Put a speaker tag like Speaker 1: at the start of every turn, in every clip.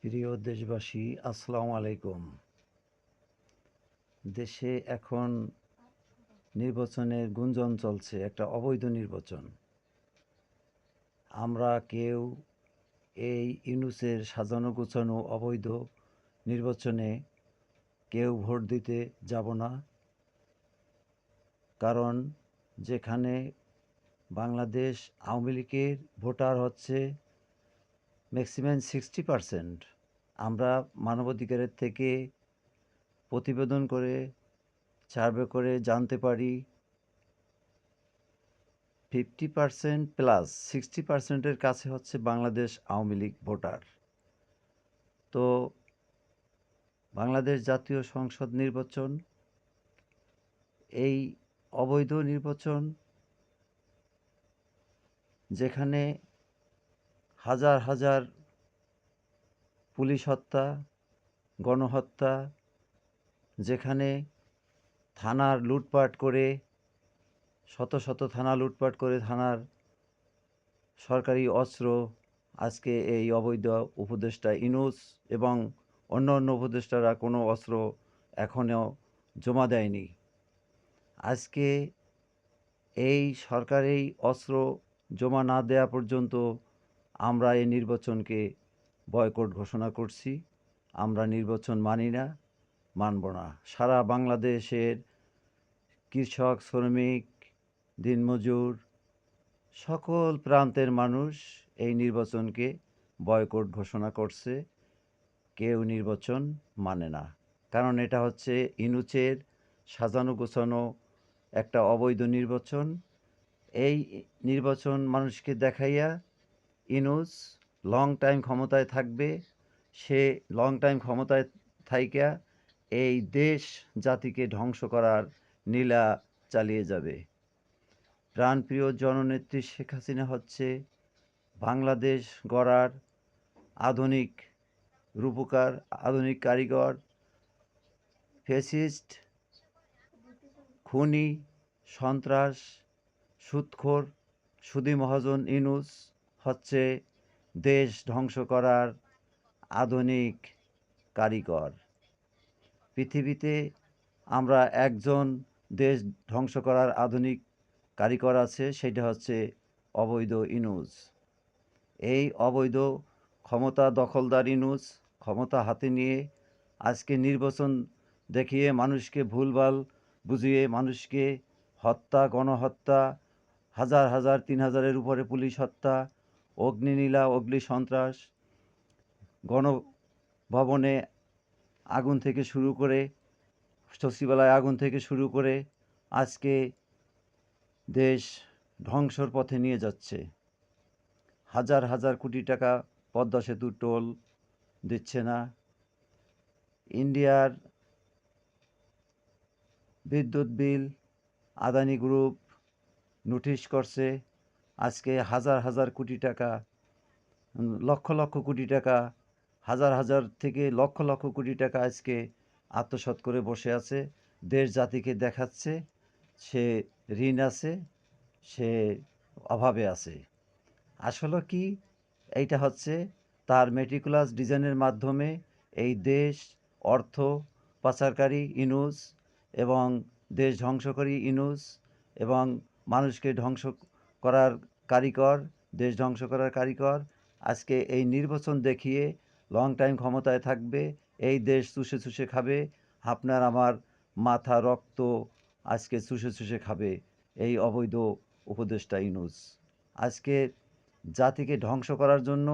Speaker 1: প্রিয় দেশবাসী, আসসালামু আলাইকুম। দেশে এখন নির্বাচনের গুঞ্জন চলছে, একটা অবৈধ নির্বাচন। আমরা কেউ এই ইউনূসের সাজানো গোছানো অবৈধ নির্বাচনে কেউ ভোট দিতে যাব না। কারণ যেখানে বাংলাদেশ আওয়ামী লীগের ভোটার হচ্ছে ম্যাক্সিমাম 60%, আমরা মানবাধিকারের থেকে প্রতিবেদন করে সার্ভে করে জানতে পারি 50% প্লাস 60%-এর কাছে হচ্ছে বাংলাদেশ আওয়ামী লীগ ভোটার। তো বাংলাদেশ জাতীয় সংসদ নির্বাচন, এই অবৈধ নির্বাচন, যেখানে হাজার হাজার পুলিশ হত্যা, গণহত্যা, যেখানে থানার লুটপাট করে, শত শত থানা লুটপাট করে থানার সরকারি অস্ত্র আজকে এই অবৈধ উপদেষ্টা ইউনূস এবং অন্য অন্য উপদেষ্টারা কোনো অস্ত্র এখনও জমা দেয়নি। আজকে এই সরকারি অস্ত্র জমা না দেওয়া পর্যন্ত আমরা এই নির্বাচনকে বয়কট ঘোষণা করছি। আমরা নির্বাচন মানি না, মানব না। সারা বাংলাদেশের কৃষক, শ্রমিক, দিনমজুর, সকল প্রান্তের মানুষ এই নির্বাচনকে বয়কট ঘোষণা করছে। কেউ নির্বাচন মানে না, কারণ এটা হচ্ছে ইউনূসের সাজানো গোছানো একটা অবৈধ নির্বাচন। এই নির্বাচন মানুষকে দেখাইয়া ইউনূস লং টাইম ক্ষমতায় থাকবে। সে লং টাইম ক্ষমতায় থাইকা এই দেশ জাতিকে ধ্বংস করার নীলা চালিয়ে যাবে। প্রাণপ্রিয় জননেত্রী শেখ হাসিনা হচ্ছে বাংলাদেশ গড়ার আধুনিক রূপকার, আধুনিক কারিগর। ফ্যাসিস্ট, খুনি, সন্ত্রাস, সুদখোর, সুদি মহাজন ইউনূস হচ্ছে দেশ ধ্বংস করার আধুনিক কারিগর। পৃথিবীতে আমরা একজন দেশ ধ্বংস করার আধুনিক কারিগর আছে, সেটা হচ্ছে অবৈধ ইউনূস। এই অবৈধ ক্ষমতা দখলদার ইউনূস ক্ষমতা হাতে নিয়ে আজকে নির্বাচন দেখিয়ে মানুষকে ভুলভাল বুঝিয়ে মানুষকে হত্যা, গণহত্যা, হাজার হাজার ৩,০০০-এর উপরে পুলিশ হত্যা, অগ্নিনীলা, অগ্নিসন্ত্রাস, গণভবনে আগুন থেকে শুরু করে, সচিবালয়ে আগুন থেকে শুরু করে আজকে দেশ ধ্বংসর পথে নিয়ে যাচ্ছে। হাজার হাজার কোটি টাকা পদ্মা সেতু টোল দিচ্ছে না। ইন্ডিয়ার বিদ্যুৎ বিল আদানি গ্রুপ নোটিশ করছে। আজকে হাজার হাজার কোটি টাকা, লক্ষ লক্ষ কোটি টাকা, হাজার হাজার থেকে লক্ষ লক্ষ কোটি টাকা আজকে আত্মসাৎ করে বসে আছে। দেশ জাতিকে দেখাচ্ছে সে ঋণ আছে, সে অভাবে আছে। আসলে কি, এইটা হচ্ছে তার মেটিকুলাস ডিজাইনের মাধ্যমে এই দেশ অর্থ পাচারকারী ইউনূস এবং দেশ ধ্বংসকারী ইউনূস এবং মানুষকে ধ্বংস করার কারিগর, দেশ ধ্বংস করার কারিগর আজকে এই নির্বাচন দেখিয়ে লং টাইম ক্ষমতায় থাকবে, এই দেশ চুষে চুষে খাবে। আপনার আমার মাথা রক্ত আজকে চুষে চুষে খাবে এই অবৈধ উপদেষ্টা ইউনূস। আজকে জাতিকে ধ্বংস করার জন্য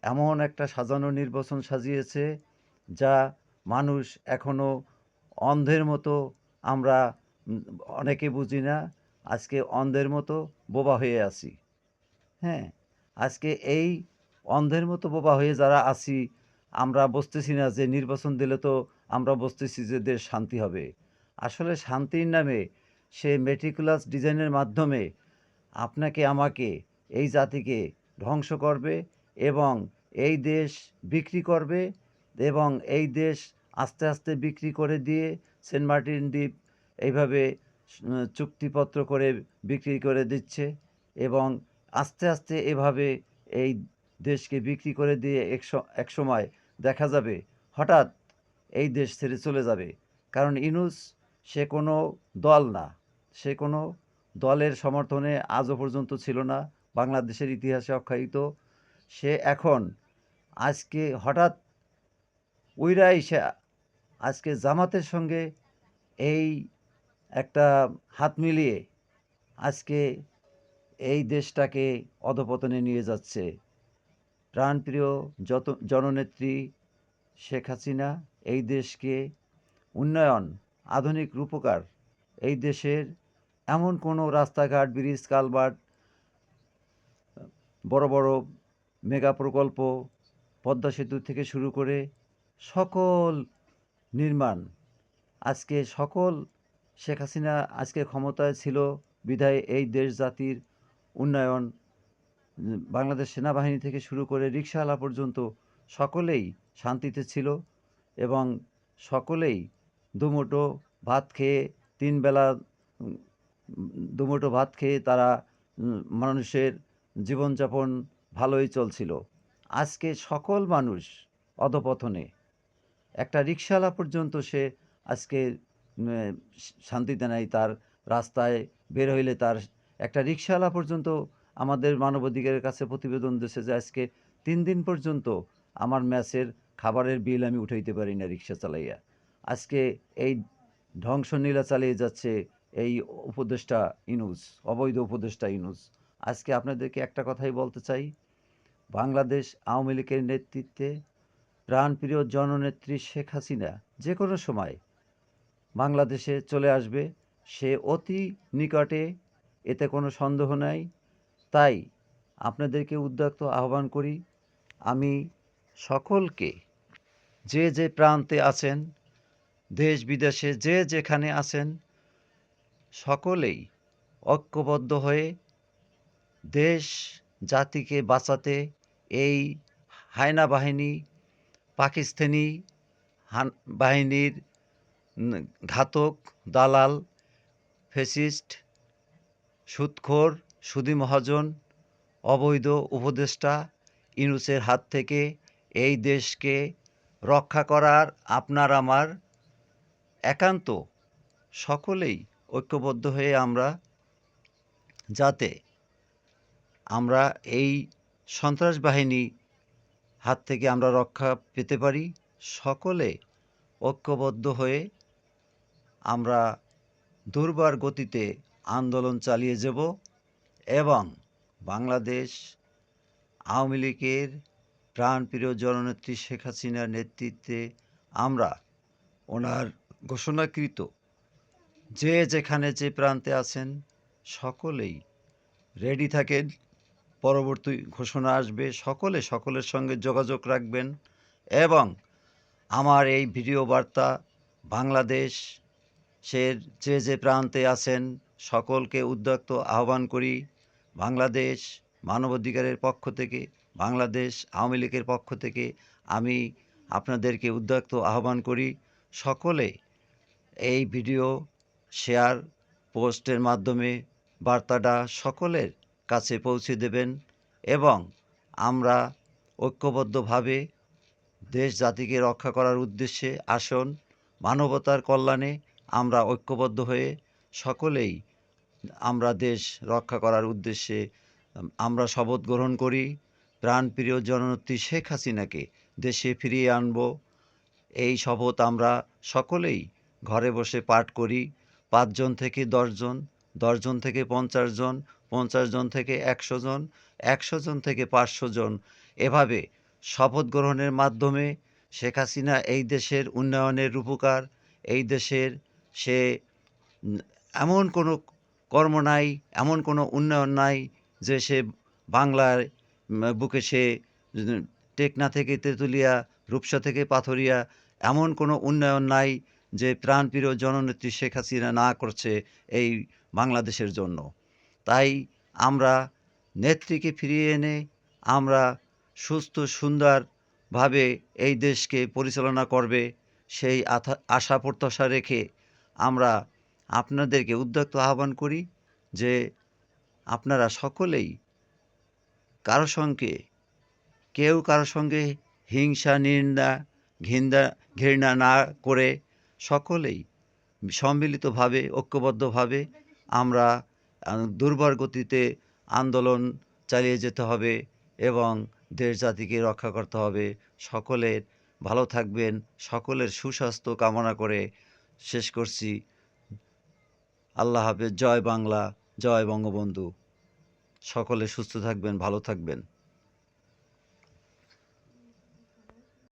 Speaker 1: এমন একটা সাজানো নির্বাচন সাজিয়েছে, যা মানুষ এখনও অন্ধের মতো, আমরা অনেকে বুঝি না, আজকে অন্ধের মতো বোবা হয়ে আছি। হ্যাঁ, আজকে এই অন্ধের মতো বোবা হয়ে যারা আছি, আমরা বুঝতেছি না যে নির্বাচন দিলে তো আমরা বুঝতেছি যে দেশ শান্তি হবে। আসলে শান্তির নামে সে মেটিকুলাস ডিজাইনের মাধ্যমে আপনাকে আমাকে, এই জাতিকে ধ্বংস করবে এবং এই দেশ বিক্রি করবে এবং এই দেশ আস্তে আস্তে বিক্রি করে দিয়ে সেন্ট মার্টিন দ্বীপ এইভাবে চুক্তিপত্র করে বিক্রি করে দিচ্ছে এবং আস্তে আস্তে এভাবে এই দেশকে বিক্রি করে দিয়ে একসময় দেখা যাবে হঠাৎ এই দেশ ছেড়ে চলে যাবে। কারণ ইউনূস সে কোনো দল না। সে কোনো দলের সমর্থনে আজও পর্যন্ত ছিল না। বাংলাদেশের ইতিহাসে অখ্যায়িত। সে এখন আজকে হঠাৎ উইরা আইসা আজকে জামাতের সঙ্গে এই একটা হাত মিলিয়ে আজকে এই দেশটাকে অধঃপতনে নিয়ে যাচ্ছে। প্রাণপ্রিয় জননেত্রী শেখ হাসিনা এই দেশকে উন্নয়ন, আধুনিক রূপকার, এই দেশের এমন কোনো রাস্তাঘাট, ব্রিজ, কালভার্ট, বড় বড় মেগা প্রকল্প, পদ্মা সেতু থেকে শুরু করে সকল নির্মাণ আজকে সকল শেখ হাসিনা আজকে ক্ষমতায় ছিল বিধায় এই দেশ জাতির উন্নয়ন, বাংলাদেশ সেনাবাহিনী থেকে শুরু করে রিকশাওয়ালা পর্যন্ত সকলেই শান্তিতে ছিল এবং সকলেই দুমুঠো ভাত খেয়ে তিনবেলা দুমুঠো ভাত খেয়ে তারা মানুষের জীবনযাপন ভালোই চলছিল। আজকে সকল মানুষ অধঃপতনে। একটা রিকশাওয়ালা পর্যন্ত সে আজকে শান্তিতে নাই। তার রাস্তায় বের হইলে তার একটা রিকশাওয়ালা পর্যন্ত আমাদের মানবাধিকারের কাছে প্রতিবেদন দিয়েছে যে আজকে ৩ দিন পর্যন্ত আমার মেসের খাবারের বিল আমি উঠাইতে পারি না রিকশা চালাইয়া। আজকে এই ধ্বংসলীলা চালিয়ে যাচ্ছে এই উপদেষ্টা ইউনূস, অবৈধ উপদেষ্টা ইউনূস। আজকে আপনাদেরকে একটা কথাই বলতে চাই, বাংলাদেশ আওয়ামী লীগের নেতৃত্বে প্রাণপ্রিয় জননেত্রী শেখ হাসিনা যে কোনো সময় বাংলাদেশে চলে আসবে। সে অতি নিকটে, এতে কোনো সন্দেহ নাই। তাই আপনাদেরকে উদ্যত আহ্বান করি, আমি সকলকে যে যে প্রান্তে আছেন, দেশ বিদেশে যে যেখানে আছেন, সকলেই ঐক্যবদ্ধ হয়ে দেশ জাতিকে বাঁচাতে এই হায়না বাহিনী, পাকিস্তানি বাহিনীর ঘাতক, দালাল, ফ্যাসিস্ট, সুদখোর, সুদি মহাজন, অবৈধ উপদেষ্টা ইউনূসের হাত থেকে এই দেশকে রক্ষা করার আপনার আমার একান্ত সকলেই ঐক্যবদ্ধ হয়ে আমরা যাতে আমরা এই সন্ত্রাস বাহিনী হাত থেকে আমরা রক্ষা পেতে পারি, সকলে ঐক্যবদ্ধ হয়ে আমরা দুর্বার গতিতে আন্দোলন চালিয়ে যাব এবং বাংলাদেশ আওয়ামী লীগের প্রাণপ্রিয় জননেত্রী শেখ হাসিনার নেতৃত্বে আমরা ওনার ঘোষণাকৃত যে যেখানে যে প্রান্তে আছেন সকলেই রেডি থাকেন। পরবর্তী ঘোষণা আসবে, সকলে সকলের সঙ্গে যোগাযোগ রাখবেন এবং আমার এই ভিডিও বার্তা বাংলাদেশের যে যে প্রান্তে আছেন সকলকে উদ্যত আহ্বান করি। বাংলাদেশ মানবাধিকারের পক্ষ থেকে, বাংলাদেশ আওয়ামী লীগের পক্ষ থেকে আমি আপনাদেরকে উদ্যত আহ্বান করি, সকলে এই ভিডিও শেয়ার পোস্টের মাধ্যমে বার্তাটা সকলের কাছে পৌঁছে দেবেন এবং আমরা ঐক্যবদ্ধভাবে দেশ জাতিকে রক্ষা করার উদ্দেশ্যে আসুন, মানবতার কল্যাণে আমরা ঐক্যবদ্ধ হয়ে সকলেই আমরা দেশ রক্ষা করার উদ্দেশ্যে আমরা শপথ গ্রহণ করি। প্রাণপ্রিয় জননেত্রী শেখ হাসিনাকে দেশে ফিরিয়ে আনব, এই শপথ আমরা সকলেই ঘরে বসে পাঠ করি। ৫ জন থেকে ১০ জন, ১০ জন থেকে ৫০ জন, ৫০ জন থেকে ১০০ জন, ১০০ জন থেকে ৫০০ জন, এভাবে শপথ গ্রহণের মাধ্যমে শেখ হাসিনা এই দেশের উন্নয়নের রূপকার, এই দেশের সে এমন কোনো কর্ম নাই, এমন কোনো উন্নয়ন নাই যে সে বাংলার বুকে সে টেকনা থেকে তেঁতুলিয়া, রূপসা থেকে পাথরিয়া এমন কোনো উন্নয়ন নাই যে প্রাণপ্রিয় জননেত্রী শেখ হাসিনা না করছে এই বাংলাদেশের জন্য। তাই আমরা নেত্রীকে ফিরিয়ে এনে আমরা সুস্থ সুন্দরভাবে এই দেশকে পরিচালনা করবে সেই আশা প্রত্যাশা রেখে আমরা আপনাদেরকে উদ্যত আহ্বান করি যে আপনারা সকলেই কারো সঙ্গে কেউ কারো সঙ্গে হিংসা, নিন্দা, ঘৃণা না করে সকলেই সম্মিলিতভাবে, ঐক্যবদ্ধভাবে আমরা দুর্বার গতিতে আন্দোলন চালিয়ে যেতে হবে এবং দেশ জাতিকে রক্ষা করতে হবে। সকলের ভালো থাকবেন, সকলের সুস্বাস্থ্য কামনা করে শেষ করছি। আল্লাহ হাফেজ। জয় বাংলা, জয় বঙ্গবন্ধু। সকলে সুস্থ থাকবেন, ভালো থাকবেন।